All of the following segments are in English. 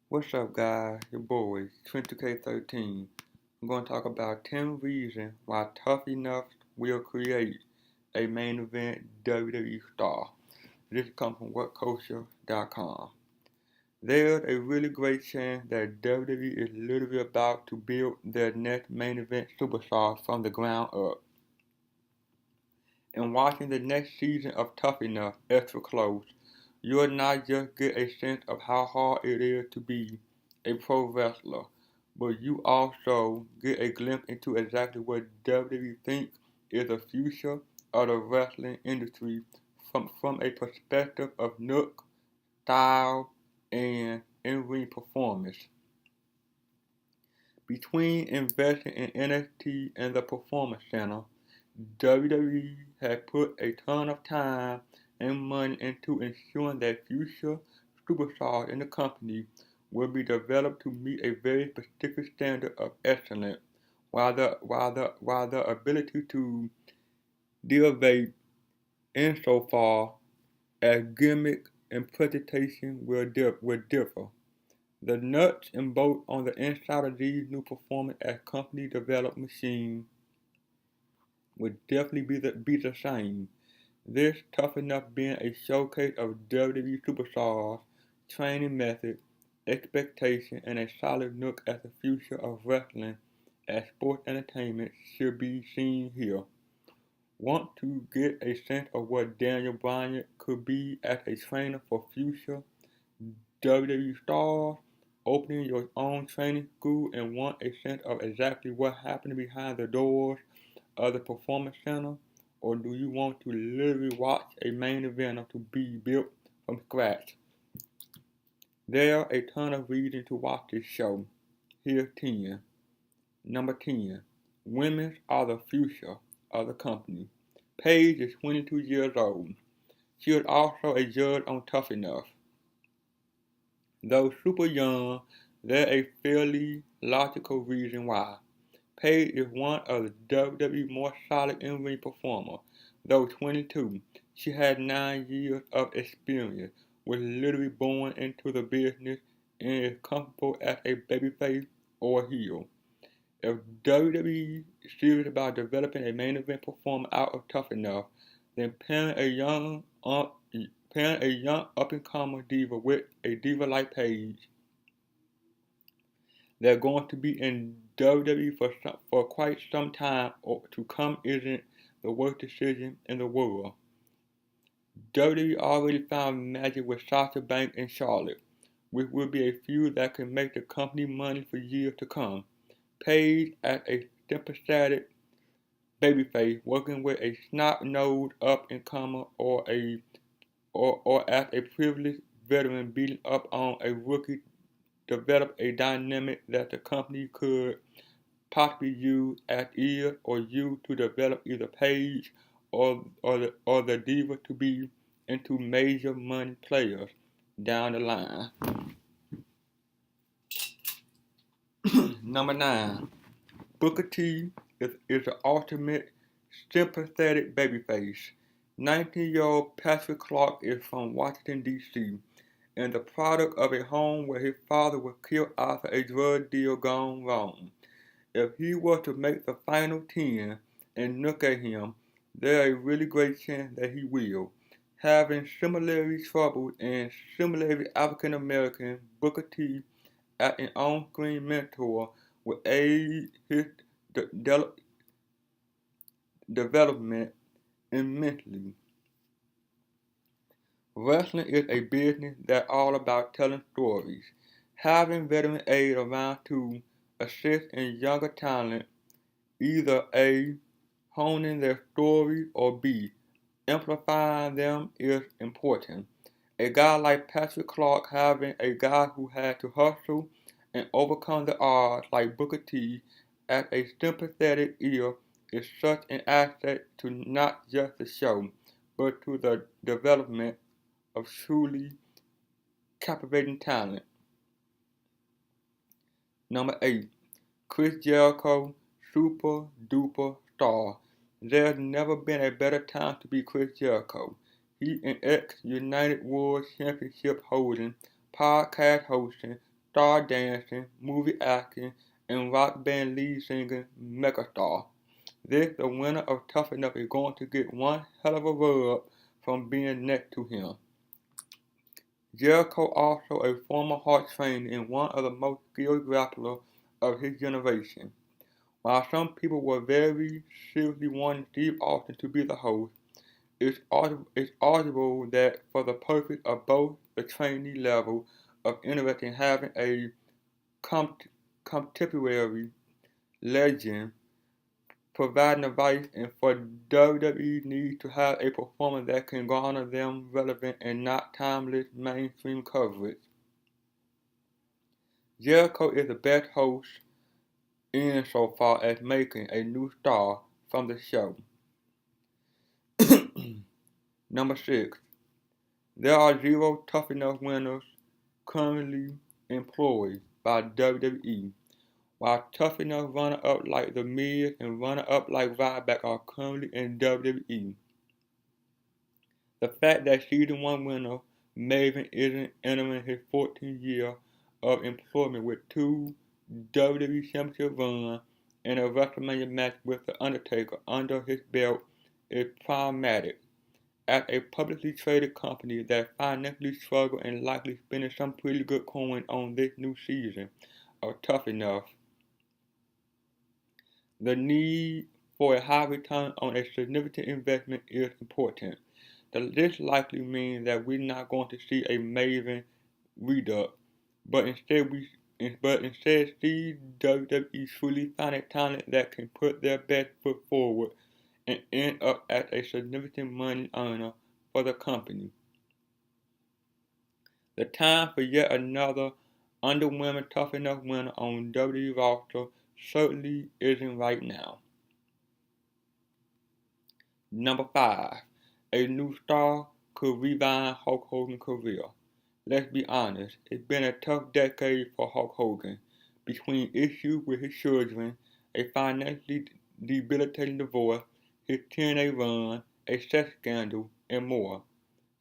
What's up, guys? Your boy, 20K13. I'm going to talk about 10 reasons why Tough Enough will create a main event WWE star. This comes from WhatCulture.com. There's a really great chance that WWE is literally about to build their next main event superstar from the ground up. In watching the next season of Tough Enough extra close, you will not just get a sense of how hard it is to be a pro wrestler, but you also get a glimpse into exactly what WWE thinks is the future of the wrestling industry from a perspective of look, style, and in-ring performance. Between investing in NXT and the Performance Center, WWE has put a ton of time and money into ensuring that future superstars in the company will be developed to meet a very specific standard of excellence, while the ability to derivate insofar as gimmick and presentation will differ. The nuts and bolts on the inside of these new performance as company developed machines would definitely be the same. This Tough Enough being a showcase of WWE superstars, training methods, expectation, and a solid look at the future of wrestling as sports entertainment should be seen here. Want to get a sense of what Daniel Bryan could be as a trainer for future WWE stars? Opening your own training school and want a sense of exactly what happened behind the doors of the Performance Center? Or do you want to literally watch a main event to be built from scratch? There are a ton of reasons to watch this show. Here's 10. Number 10. Women are the future of the company. Paige is 22 years old. She is also a judge on Tough Enough. Though super young, there's a fairly logical reason why. Paige is one of the WWE's more solid in-ring performers. Though 22, she had 9 years of experience, was literally born into the business, and is comfortable as a babyface or heel. If WWE is serious about developing a main event performer out of Tough Enough, then pairing a young up-and-comer diva with a diva like Paige, they're going to be in WWE for quite some time to come isn't the worst decision in the world. WWE already found magic with Sasha Banks and Charlotte, which will be a feud that can make the company money for years to come. Paige as a sympathetic babyface working with a snot-nosed up-and-comer or as a privileged veteran beating up on a rookie develop a dynamic that the company could possibly use as is or use to develop either Paige or the diva to be into major money players down the line. Number 9. Booker T is the ultimate sympathetic babyface. 19-year-old Patrick Clark is from Washington, D.C., and the product of a home where his father was killed after a drug deal gone wrong. If he were to make the final 10 and look at him, there is a really great chance that he will. Having similarly troubled and similarly African American, Booker T as an on-screen mentor will aid his development immensely. Wrestling is a business that's all about telling stories. Having veteran aid around to assist in younger talent, either A, honing their stories, or B, amplifying them is important. A guy like Patrick Clark having a guy who had to hustle and overcome the odds like Booker T as a sympathetic ear is such an asset to not just the show, but to the development of truly captivating talent. Number 8. Chris Jericho, super duper star. There's never been a better time to be Chris Jericho. He an ex-United World Championship holding, podcast hosting, star dancing, movie acting, and rock band lead singing megastar. The winner of Tough Enough, is going to get one hell of a rub from being next to him. Jericho, also a former Hart trainer and one of the most skilled grapplers of his generation. While some people were very seriously wanting Steve Austin to be the host, it's arguable that for the purpose of both the trainee level of interest in having a contemporary legend providing advice, and for WWE needs to have a performer that can garner them relevant and not timeless mainstream coverage. Jericho is the best host in so far as making a new star from the show. Number 6. There are 0 Tough Enough winners currently employed by WWE, while Tough Enough runner-up like The Miz and runner-up like Ryback are currently in WWE. The fact that Season 1 winner Maven isn't entering his 14th year of employment with 2 WWE Championship runs and a WrestleMania match with The Undertaker under his belt is problematic. As a publicly traded company that financially struggles and likely spending some pretty good coin on this new season of Tough Enough, the need for a high return on a significant investment is important. This likely means that we're not going to see a Maven redux, but instead see WWE truly finding talent that can put their best foot forward and end up as a significant money earner for the company. The time for yet another underwhelming Tough Enough winner on WWE roster certainly isn't right now. Number 5. A new star could revive Hulk Hogan's career. Let's be honest, it's been a tough decade for Hulk Hogan. Between issues with his children, a financially debilitating divorce, his TNA run, a sex scandal, and more.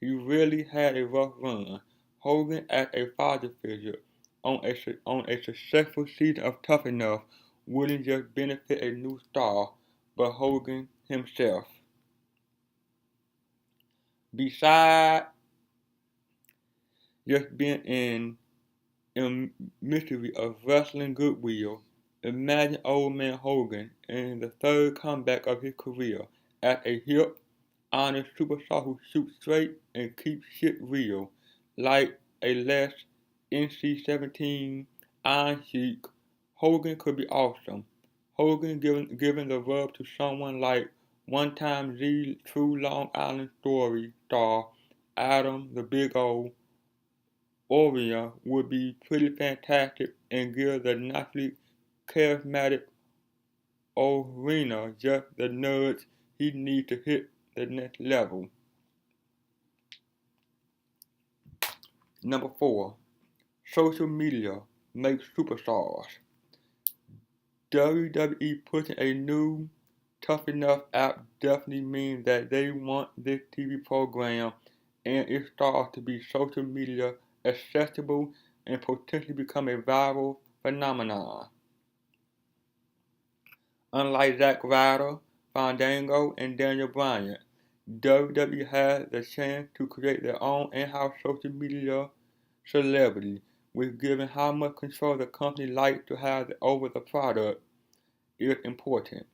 He really had a rough run. Hogan, as a father figure, on a successful season of Tough Enough, wouldn't just benefit a new star, but Hogan himself. Besides just being in mystery of wrestling goodwill, imagine old man Hogan in the third comeback of his career as a hip, honest superstar who shoots straight and keeps shit real, like a less NC-17 Iron Sheik. Hogan could be awesome. Hogan giving the rub to someone like one-time Z True Long Island Story star Adam the Big O Orion would be pretty fantastic and give the naturally charismatic Arena just the nudge he needs to hit the next level. Number 4. Social media makes superstars. WWE pushing a new Tough Enough app definitely means that they want this TV program and its stars to be social media accessible and potentially become a viral phenomenon. Unlike Zack Ryder, Fandango, and Daniel Bryan, WWE has the chance to create their own in-house social media celebrity, which given how much control the company likes to have over the product is important.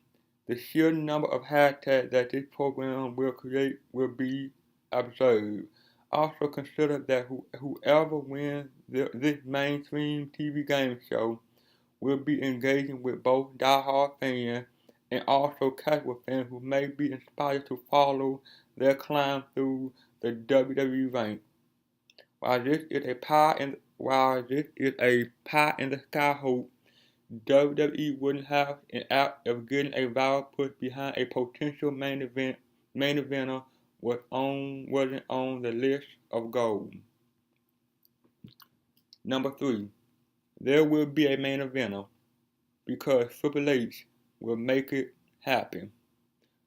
The sheer number of hashtags that this program will create will be absurd. Also consider that whoever wins this mainstream TV game show will be engaging with both diehard fans and also casual fans who may be inspired to follow their climb through the WWE ranks. While this is a pie in the sky hope, WWE wouldn't have an act of getting a viral push behind a potential main eventer wasn't on the list of goals. Number 3. There will be a main eventer because Triple H will make it happen.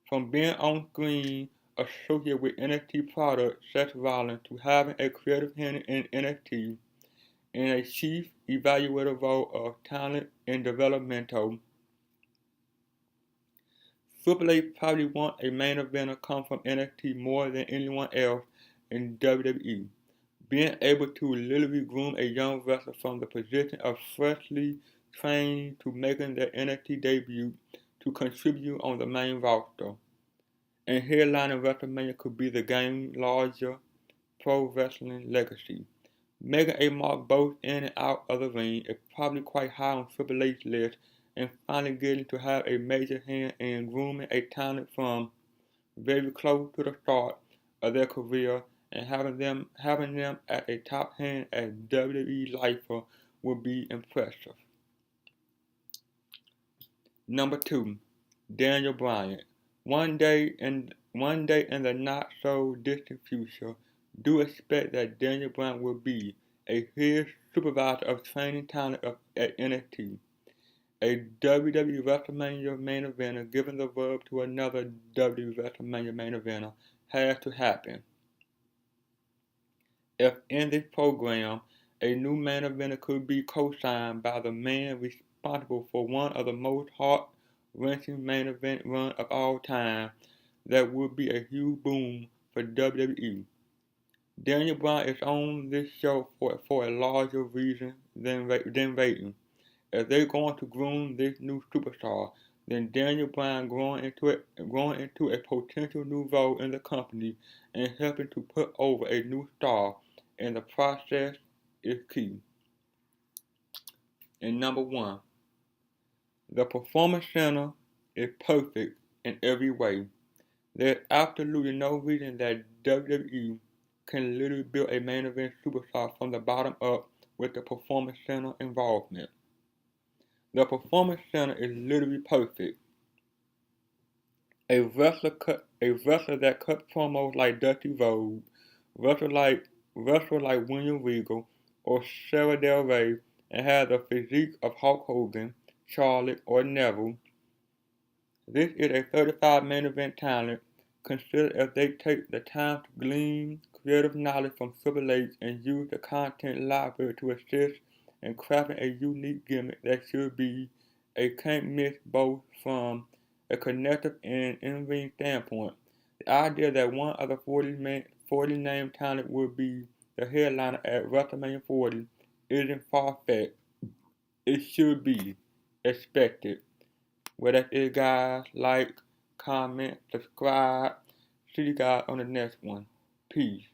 From being on screen associated with NXT product Seth Rollins to having a creative hand in NXT, in a chief evaluator role of talent and developmental. Triple H probably want a main eventer come from NXT more than anyone else in WWE, being able to literally groom a young wrestler from the position of freshly trained to making their NXT debut to contribute on the main roster. And headlining WrestleMania could be the game's larger pro wrestling legacy. Making a mark both in and out of the ring is probably quite high on Triple H's list, and finally getting to have a major hand in grooming a talent from very close to the start of their career and having them at a top hand as WWE lifer would be impressive. Number 2, Daniel Bryan. One day in the not so distant future, do expect that Daniel Bryan will be a head supervisor of training talent at NXT. A WWE WrestleMania main eventer giving the verb to another WWE WrestleMania main eventer has to happen. If in this program, a new main eventer could be co-signed by the man responsible for one of the most heart-wrenching main event runs of all time, that would be a huge boom for WWE. Daniel Bryan is on this show for a larger reason than ratings. If they're going to groom this new superstar, then Daniel Bryan growing into a potential new role in the company and helping to put over a new star in the process is key. And number 1, the Performance Center is perfect in every way. There's absolutely no reason that WWE can literally build a main event superstar from the bottom up with the Performance Center involvement. The Performance Center is literally perfect. A wrestler that cuts promos like Dusty Rhodes, wrestler like William Regal or Sarah Del Rey, and has the physique of Hulk Hogan, Charlotte, or Neville. This is a 35 main event talent. Consider if they take the time to glean creative knowledge from Triple H and use the content library to assist in crafting a unique gimmick that should be a can't miss both from a connective and in-ring standpoint. The idea that one of the 40 named talent would be the headliner at WrestleMania 40 isn't far-fetched. It should be expected. Well, that's it, guys. Like, comment, subscribe. See you guys on the next one. Peace.